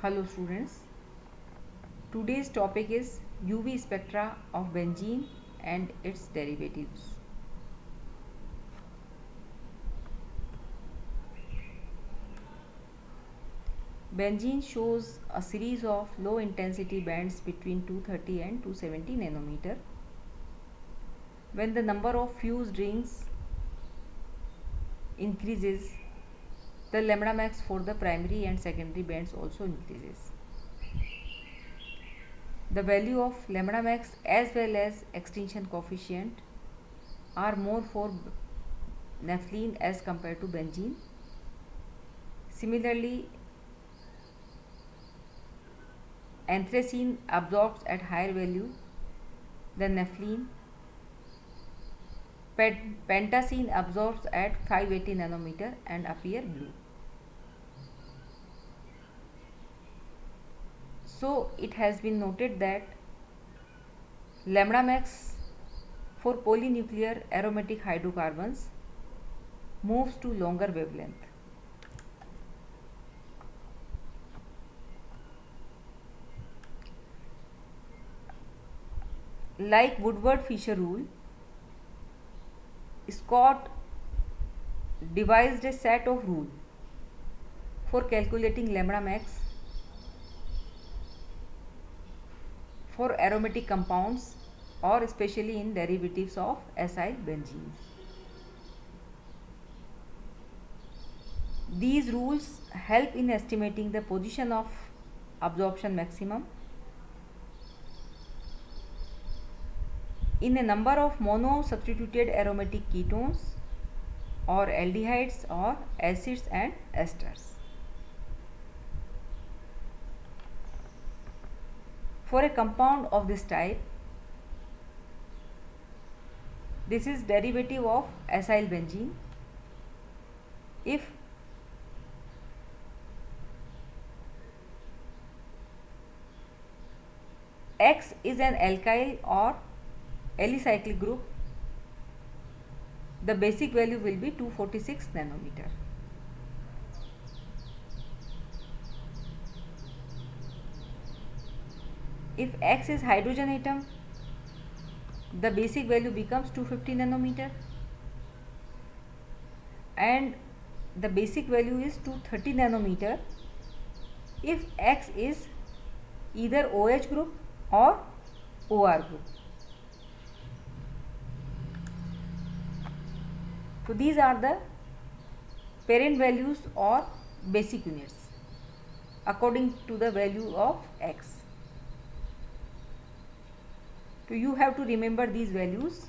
Hello students, today's topic is UV spectra of benzene and its derivatives. Benzene shows a series of low intensity bands between 230 and 270 nanometer. When the number of fused rings increases, the lambda max for the primary and secondary bands also increases. The value of lambda max as well as extinction coefficient are more for naphthalene as compared to benzene. Similarly, anthracene absorbs at higher value than naphthalene. Pentacene absorbs at 580 nanometer and appear blue. So it has been noted that lambda max for polynuclear aromatic hydrocarbons moves to longer wavelength. Like Woodward-Fisher rule, Scott devised a set of rules for calculating lambda max for aromatic compounds or especially in derivatives of acyl benzenes. These rules help in estimating the position of absorption maximum in a number of mono-substituted aromatic ketones or aldehydes or acids and esters. For a compound of this type, this is derivative of acyl benzene. If X is an alkyl or alicyclic group, the basic value will be 246 nanometer. If X is hydrogen atom, the basic value becomes 250 nanometer and the basic value is 230 nanometer if X is either OH group or OR group. So these are the parent values or basic units according to the value of X. So you have to remember these values.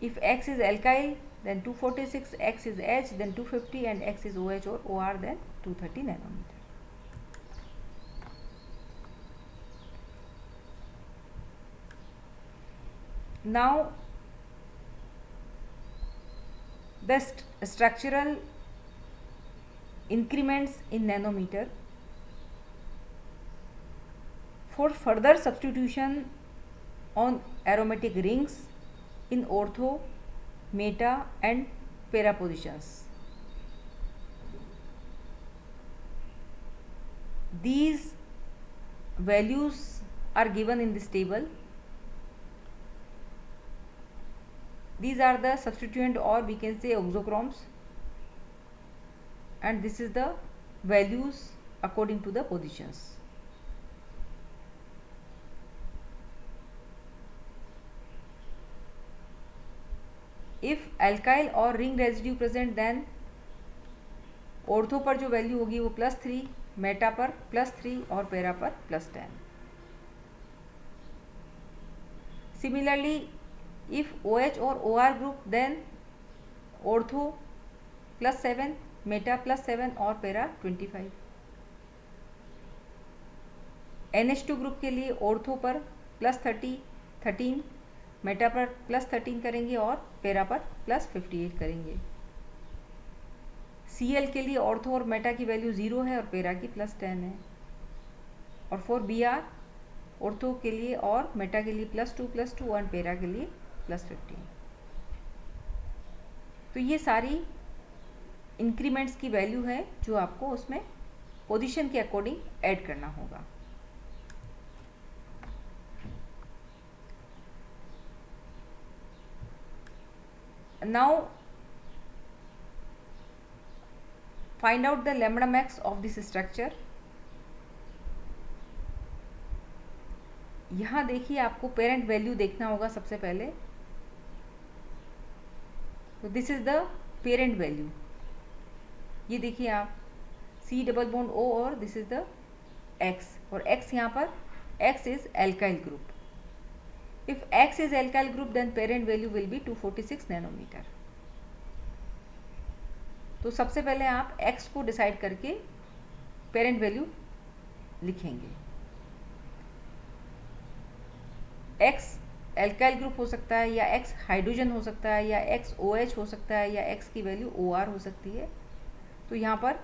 If X is alkyl, then 246, X is H, then 250, and X is OH or OR, then 230 nanometer. Now the structural increments in nanometer. For further substitution on aromatic rings in ortho, meta and para positions, these values are given in this table. These are the substituent or we can say oxochromes, and this is the values according to the positions. If alkyl or ring residue present, then ortho पर जो value होगी वो +3, Meta पर +3 और para पर +10. Similarly, if OH or OR group, then ortho +7, Meta +7 और para 25. NH2 group के लिए ऑर्थो पर +13, मेटा पर +13 करेंगे और पैरा पर +58 करेंगे. Cl के लिए ऑर्थो और मेटा की वैल्यू 0 है और पैरा की +10 है. और फॉर Br ऑर्थो के लिए और मेटा के लिए +2 और पैरा के लिए +15. तो ये सारी इंक्रीमेंट्स की वैल्यू है जो आपको उसमें पोजीशन के अकॉर्डिंग ऐड करना होगा। Now find out the lambda max of this structure. यहाँ देखिए आपको पेरेंट वैल्यू देखना होगा सबसे पहले। तो this is the parent value. ये देखिए आप C डबल बॉन्ड O और दिस इज द X, और X यहाँ पर X is alkyl group. If X is alkyl group then parent value will be 246 nanometre. तो सबसे पहले आप X को डिसाइड करके पेरेंट वैल्यू लिखेंगे। X एल्काइल ग्रुप हो सकता है, या X हाइड्रोजन हो सकता है, या X OH हो सकता है, या X की वैल्यू OR हो सकती है। तो यहाँ पर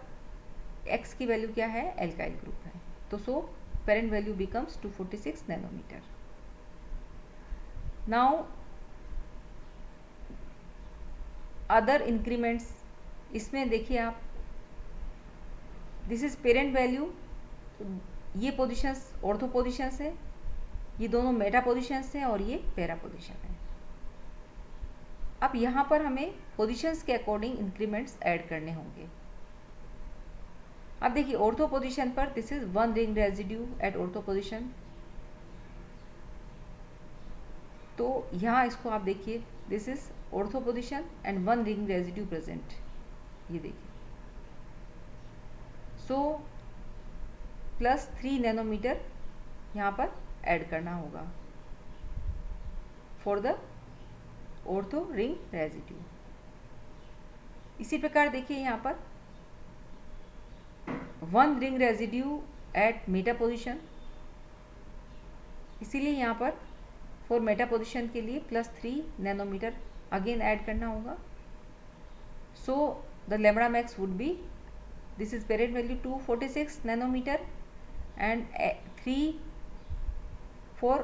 X की वैल्यू क्या है? एल्काइल ग्रुप है। तो so parent value becomes 246 nanometre. Now other increments, इसमें देखिए आप दिस इज पेरेंट वैल्यू। ये पोजीशंस ऑर्थो पोजीशंस है, ये दोनों मेटा पोजीशंस हैं, और ये पैरा पोजीशन है। अब यहाँ पर हमें पोजीशंस के अकॉर्डिंग इंक्रीमेंट्स ऐड करने होंगे। अब देखिए ऑर्थो पोजीशन पर this is 1 ring residue at ortho position. तो यहाँ इसको आप देखिए, this is ortho position and 1 ring residue present. ये देखिए, सो +3 नैनोमीटर यहाँ पर ऐड करना होगा for the ortho ring residue. इसी प्रकार देखिए यहाँ पर 1 ring residue at meta position, इसीलिए यहाँ पर फॉर मेटा पोजीशन के लिए +3 नैनोमीटर अगेन ऐड करना होगा। So the lambda max would be, this is parent value 246 nanometre and 3 for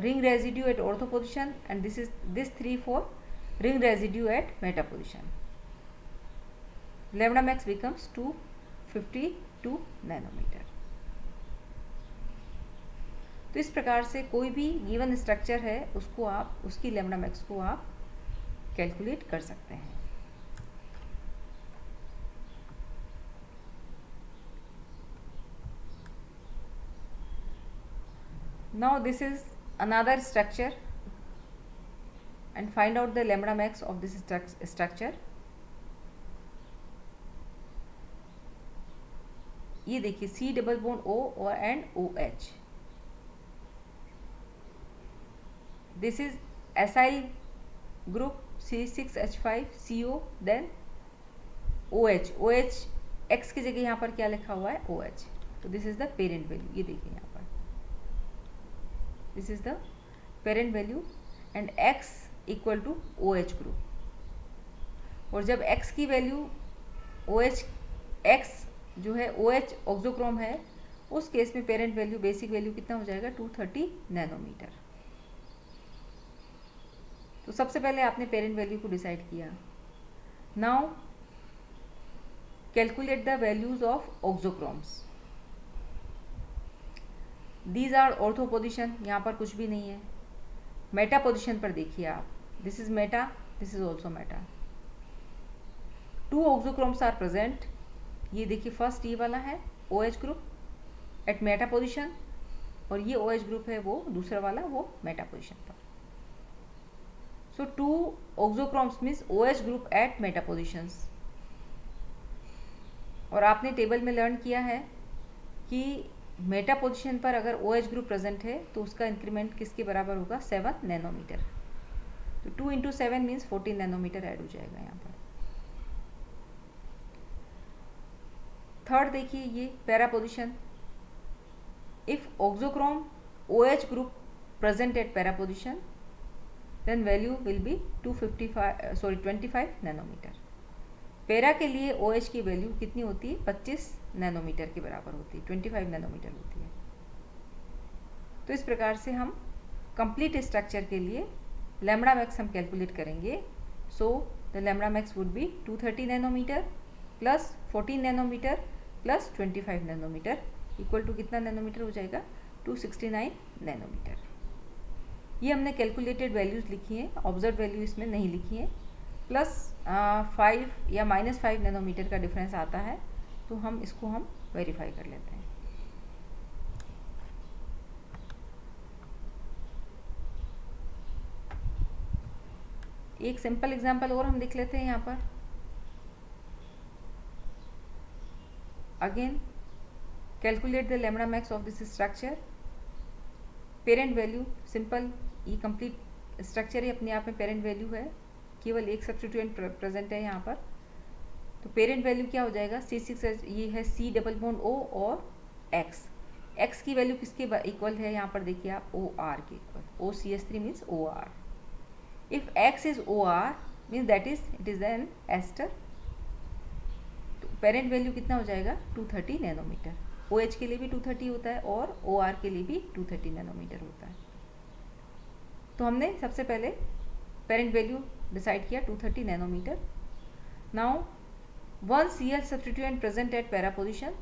ring residue at ortho position, and this 3 for ring residue at meta position. Lambda max becomes 252 nanometre. तो इस प्रकार से कोई भी given structure है उसको आप, उसकी लैम्बडा मैक्स को आप कैलकुलेट कर सकते हैं। Now this is another structure and find out the lambda max of this structure. ये देखिए C डबल बॉन्ड O और and OH, this is acyl group C6H5CO, then OH, OH X की जगह यहाँ पर क्या लिखा हुआ है? OH। तो this is the parent value. ये देखिए यहाँ पर this is the parent value and X equal to OH group. और जब X की वैल्यू OH, X जो है OH ऑक्सोक्रोम है, उस केस में पेरेंट वैल्यू, बेसिक वैल्यू कितना हो जाएगा? 230 नैनोमीटर। तो सबसे पहले आपने पेरेंट वैल्यू को डिसाइड किया। Now calculate the values of auxochromes. These are ortho position, यहाँ पर कुछ भी नहीं है। मेटा पोजिशन पर देखिए आप, this is meta, this is also meta. 2 auxochromes are present. ये देखिए फर्स्ट ये वाला है OH group at meta position, और ये OH ग्रुप है वो दूसरा वाला, वो मेटा पोजिशन पर। So 2 auxochromes means OH group at meta positions. और आपने टेबल में लर्न किया है कि मेटा पोजीशन पर अगर OH ग्रुप प्रेजेंट है तो उसका इंक्रीमेंट किसके बराबर होगा? 7 नैनोमीटर। तो 2 × 7 मीन्स 14 नैनोमीटर ऐड हो जाएगा यहाँ पर। थर्ड देखिए ये para position, if auxochrome OH group present at para position then value will be 25 nanometre. Para के लिए OH की वैल्यू कितनी होती है? 25 नैनोमीटर के बराबर होती है, 25 नैनोमीटर होती है। तो इस प्रकार से हम कंप्लीट स्ट्रक्चर के लिए लैम्बडा मैक्स हम कैलकुलेट करेंगे। So the lambda max would be 230 nanometre plus 14 nanometre plus 25 nanometre equal to कितना नैनोमीटर हो जाएगा, 269 नैनोमीटर। ये हमने कैलकुलेटेड वैल्यूज़ लिखी हैं, ऑब्जर्व वैल्यू इसमें नहीं लिखी है। प्लस 5 या -5 नैनोमीटर का डिफरेंस आता है, तो हम इसको हम वेरीफाई कर लेते हैं। एक सिंपल एग्जांपल और हम लिख लेते हैं यहाँ पर। Again calculate the lambda max of this structure. Parent value simple, ये कंप्लीट स्ट्रक्चर ही अपने आप में पेरेंट वैल्यू है, केवल एक सब्स्टिट्यूएंट प्रेजेंट है यहाँ पर। तो पेरेंट वैल्यू क्या हो जाएगा, C6, ये है C डबल बॉन्ड O और X की वैल्यू किसके इक्वल है, यहाँ पर देखिए आप OR के equal, OCH3 means OR। If X is OR means that is it is an ester. तो पेरेंट वैल्यू कितना हो जाएगा, 230 नैनोमीटर। OH के लिए भी 230 होता है और OR के लिए भी 230 नैनोमीटर होता है। तो हमने सबसे पहले पेरेंट वैल्यू डिसाइड किया 230 nanometre. Now 1 Cl substituent present at para position,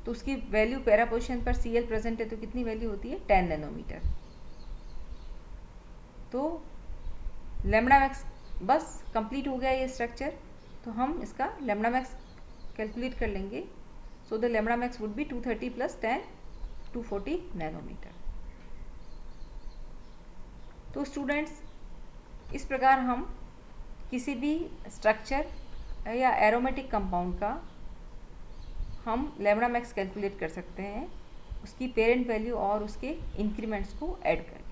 तो उसकी वैल्यू पैरा पोजिशन पर Cl प्रेजेंट है तो कितनी वैल्यू होती है, 10 नैनोमीटर। तो लैम्बडा मैक्स बस कंप्लीट हो गया ये स्ट्रक्चर। तो हम इसका लैम्बडा मैक्स कैलकुलेट कर लेंगे। So the lambda max would be 230 plus 10, 240 nanometre. तो स्टूडेंट्स, इस प्रकार हम किसी भी स्ट्रक्चर या एरोमेटिक कंपाउंड का हम लैम्बडा मैक्स कैलकुलेट कर सकते हैं, उसकी पेरेंट वैल्यू और उसके इंक्रीमेंट्स को ऐड करके।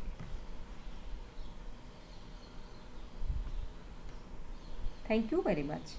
Thank you very much.